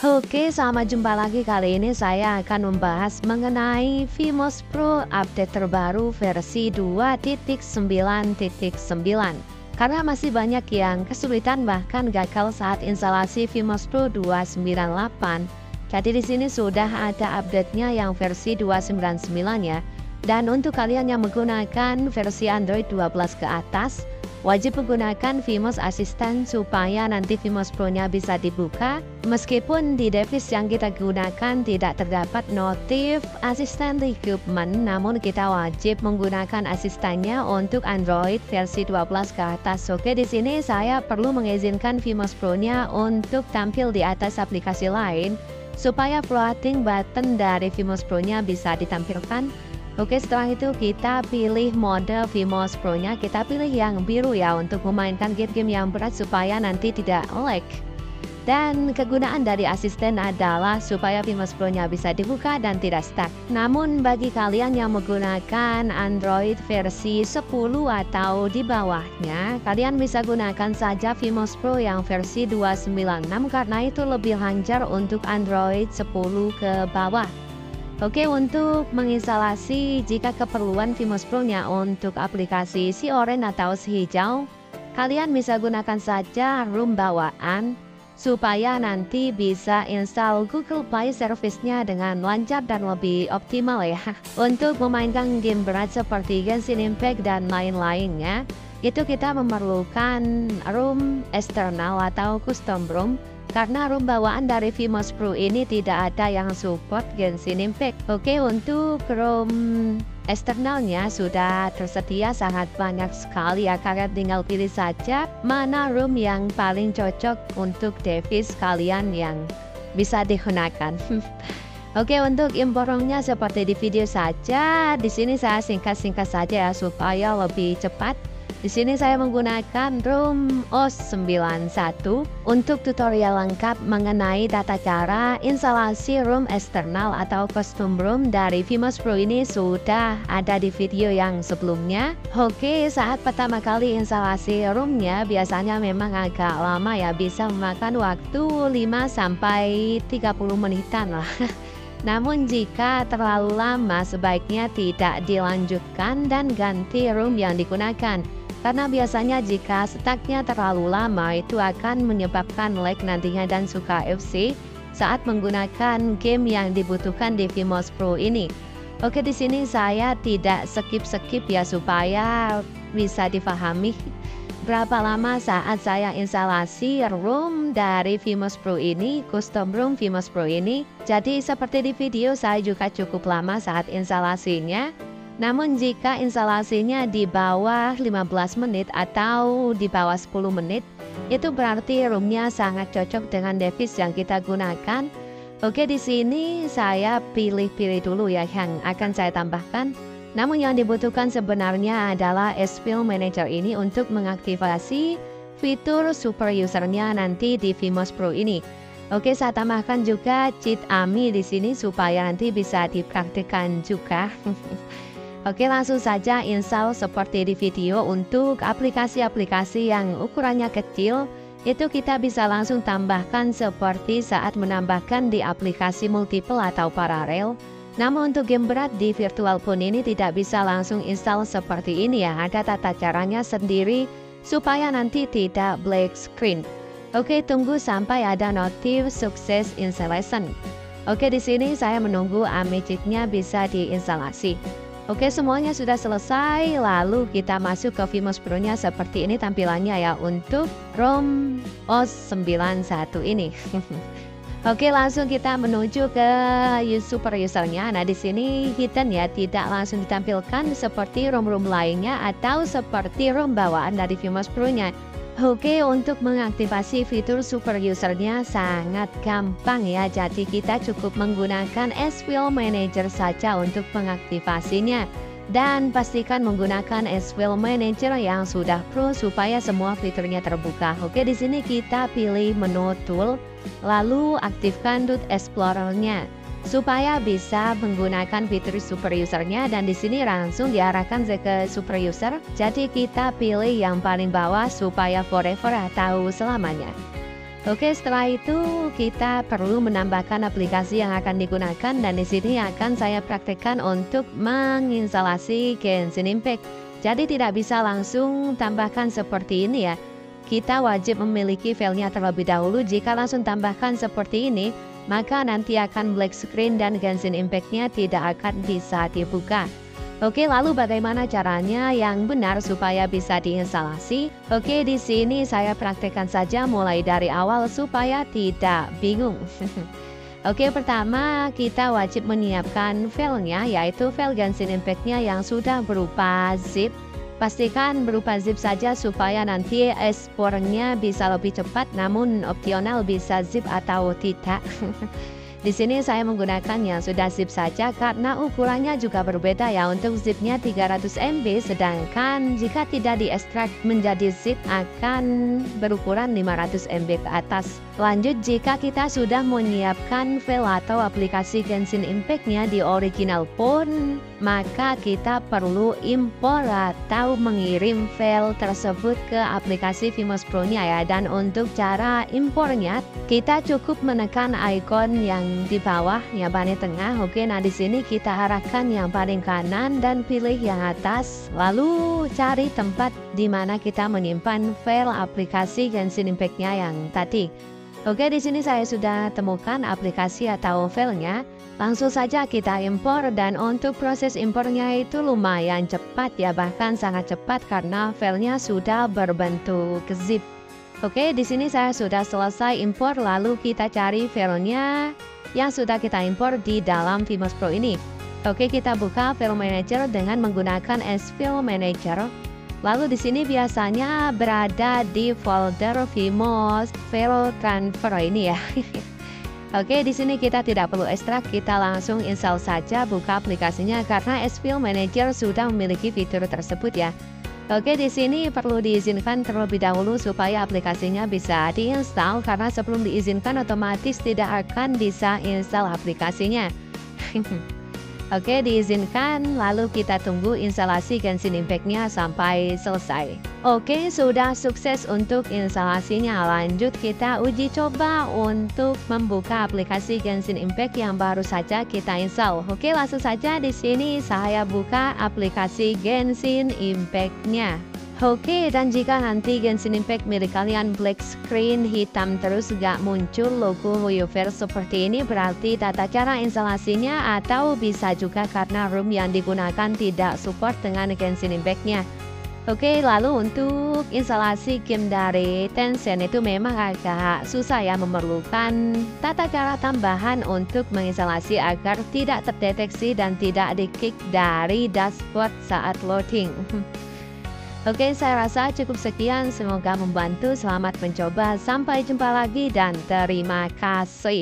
Oke, selamat jumpa lagi. Kali ini saya akan membahas mengenai Vimos Pro update terbaru versi 2.9.9. Karena masih banyak yang kesulitan bahkan gagal saat instalasi Vimos Pro 298. Jadi di sini sudah ada update-nya yang versi 299 ya. Dan untuk kalian yang menggunakan versi Android 12 ke atas, wajib menggunakan Vimos Assistant supaya nanti Vimos Pro-nya bisa dibuka. Meskipun di device yang kita gunakan tidak terdapat notif Assistant Equipment, namun kita wajib menggunakan asistennya untuk Android versi 12 ke atas. Oke, di sini saya perlu mengizinkan Vimos Pro-nya untuk tampil di atas aplikasi lain supaya floating button dari Vimos Pro-nya bisa ditampilkan. Oke, setelah itu kita pilih mode Vimos Pro-nya, kita pilih yang biru ya untuk memainkan game-game yang berat supaya nanti tidak lag. Dan kegunaan dari asisten adalah supaya Vimos Pro-nya bisa dibuka dan tidak stuck. Namun bagi kalian yang menggunakan Android versi 10 atau di bawahnya, kalian bisa gunakan saja Vimos Pro yang versi 296 karena itu lebih lancar untuk Android 10 ke bawah. Oke, untuk menginstalasi jika keperluan Vimos Pro-nya untuk aplikasi si oranye atau si hijau, kalian bisa gunakan saja ROM bawaan supaya nanti bisa install Google Play Service-nya dengan lancar dan lebih optimal ya. Untuk memainkan game berat seperti Genshin Impact dan lain-lainnya, itu kita memerlukan ROM eksternal atau custom ROM. Karena ROM bawaan dari Vimos Pro ini tidak ada yang support Genshin Impact. Oke, untuk ROM eksternalnya sudah tersedia sangat banyak sekali ya. Kalian tinggal pilih saja mana ROM yang paling cocok untuk device kalian yang bisa digunakan. Oke, untuk import ROM-nya seperti di video saja. Di sini saya singkat-singkat saja ya supaya lebih cepat. Di sini saya menggunakan ROM OS91 untuk tutorial lengkap mengenai tata cara instalasi ROM eksternal atau custom ROM dari Vimos Pro ini sudah ada di video yang sebelumnya. Oke, saat pertama kali instalasi ROM-nya biasanya memang agak lama ya, bisa memakan waktu 5-30 menitan lah. Namun jika terlalu lama sebaiknya tidak dilanjutkan dan ganti ROM yang digunakan. Karena biasanya jika stucknya terlalu lama itu akan menyebabkan lag nantinya dan suka FC saat menggunakan game yang dibutuhkan di Vimos Pro ini. Oke, di sini saya tidak skip ya supaya bisa difahami berapa lama saat saya instalasi ROM dari Vimos Pro ini, custom ROM Vimos Pro ini. Jadi seperti di video saya juga cukup lama saat instalasinya. Namun jika instalasinya di bawah 15 menit atau di bawah 10 menit, itu berarti ROM-nya sangat cocok dengan device yang kita gunakan. Oke, di sini saya pilih-pilih dulu ya yang akan saya tambahkan. Namun yang dibutuhkan sebenarnya adalah S-File Manager ini untuk mengaktifasi fitur super user-nya nanti di Vimos Pro ini. Oke, saya tambahkan juga cheat AMI di sini supaya nanti bisa dipraktikkan juga. Oke, langsung saja install seperti di video. Untuk aplikasi-aplikasi yang ukurannya kecil, itu kita bisa langsung tambahkan seperti saat menambahkan di aplikasi multiple atau paralel. Namun untuk game berat di virtual phone ini tidak bisa langsung install seperti ini ya. Ada tata caranya sendiri supaya nanti tidak black screen. Oke, tunggu sampai ada notif sukses installation. Oke, di sini saya menunggu AMI cheat-nya bisa diinstalasi. Oke, semuanya sudah selesai, lalu kita masuk ke Vimos Pro-nya seperti ini tampilannya ya untuk ROM OS91 ini. Oke, langsung kita menuju ke super user-nya. Nah, di sini hidden ya, tidak langsung ditampilkan seperti ROM-ROM lainnya atau seperti ROM bawaan dari Vimos Pro-nya. Oke, untuk mengaktifasi fitur super user-nya sangat gampang ya. Jadi kita cukup menggunakan S-File Manager saja untuk mengaktifasinya. Dan pastikan menggunakan S-File Manager yang sudah pro supaya semua fiturnya terbuka. Oke, di sini kita pilih menu tool, lalu aktifkan Root Explorer-nya supaya bisa menggunakan fitur super user-nya, dan di sini langsung diarahkan ke super user. Jadi kita pilih yang paling bawah supaya forever atau selamanya. Oke, setelah itu kita perlu menambahkan aplikasi yang akan digunakan dan di sini akan saya praktekkan untuk menginstalasi Genshin Impact. Jadi tidak bisa langsung tambahkan seperti ini ya. Kita wajib memiliki filenya terlebih dahulu. Jika langsung tambahkan seperti ini, maka nanti akan black screen dan Genshin Impact-nya tidak akan bisa dibuka. Oke, lalu bagaimana caranya yang benar supaya bisa diinstalasi? Oke, di sini saya praktekkan saja mulai dari awal supaya tidak bingung. Oke, pertama kita wajib menyiapkan filenya, yaitu file Genshin Impact-nya yang sudah berupa zip. Pastikan berupa zip saja supaya nanti ekspornya bisa lebih cepat, namun opsional bisa zip atau tidak. Di sini saya menggunakan yang sudah zip saja karena ukurannya juga berbeda ya. Untuk zipnya 300 MB, sedangkan jika tidak diekstrak menjadi zip akan berukuran 500 MB ke atas. Lanjut, jika kita sudah menyiapkan file atau aplikasi Genshin Impact-nya di original pun, maka kita perlu impor atau mengirim file tersebut ke aplikasi Vimos Pro-nya ya. Dan untuk cara impornya, kita cukup menekan icon yang di bawah ya, paling tengah. Oke, nah di sini kita arahkan yang paling kanan dan pilih yang atas. Lalu cari tempat di mana kita menyimpan file aplikasi Genshin Impact-nya yang tadi. Oke, di sini saya sudah temukan aplikasi atau filenya. Langsung saja kita impor dan untuk proses impornya itu lumayan cepat ya, bahkan sangat cepat karena filenya sudah berbentuk zip. Oke, di sini saya sudah selesai impor, lalu kita cari filenya yang sudah kita impor di dalam Vimos Pro ini. Oke, kita buka File Manager dengan menggunakan S-File Manager. Lalu di sini biasanya berada di folder Vimos File Transfer ini ya. Oke, di sini kita tidak perlu ekstrak, kita langsung install saja, buka aplikasinya karena S-File Manager sudah memiliki fitur tersebut ya. Oke, di sini perlu diizinkan terlebih dahulu supaya aplikasinya bisa diinstal karena sebelum diizinkan otomatis tidak akan bisa install aplikasinya. Oke, diizinkan, lalu kita tunggu instalasi Genshin Impact-nya sampai selesai. Oke, sudah sukses untuk instalasinya. Lanjut kita uji coba untuk membuka aplikasi Genshin Impact yang baru saja kita install. Oke, langsung saja di sini saya buka aplikasi Genshin Impact-nya. Oke, dan jika nanti Genshin Impact milik kalian black screen hitam terus gak muncul logo Hoyoverse seperti ini, berarti tata cara instalasinya atau bisa juga karena ROM yang digunakan tidak support dengan Genshin Impact-nya. Oke, lalu untuk instalasi game dari Tencent itu memang agak susah ya, memerlukan tata cara tambahan untuk menginstalasi agar tidak terdeteksi dan tidak di-kick dari dashboard saat loading. Oke, saya rasa cukup sekian. Semoga membantu. Selamat mencoba. Sampai jumpa lagi dan terima kasih.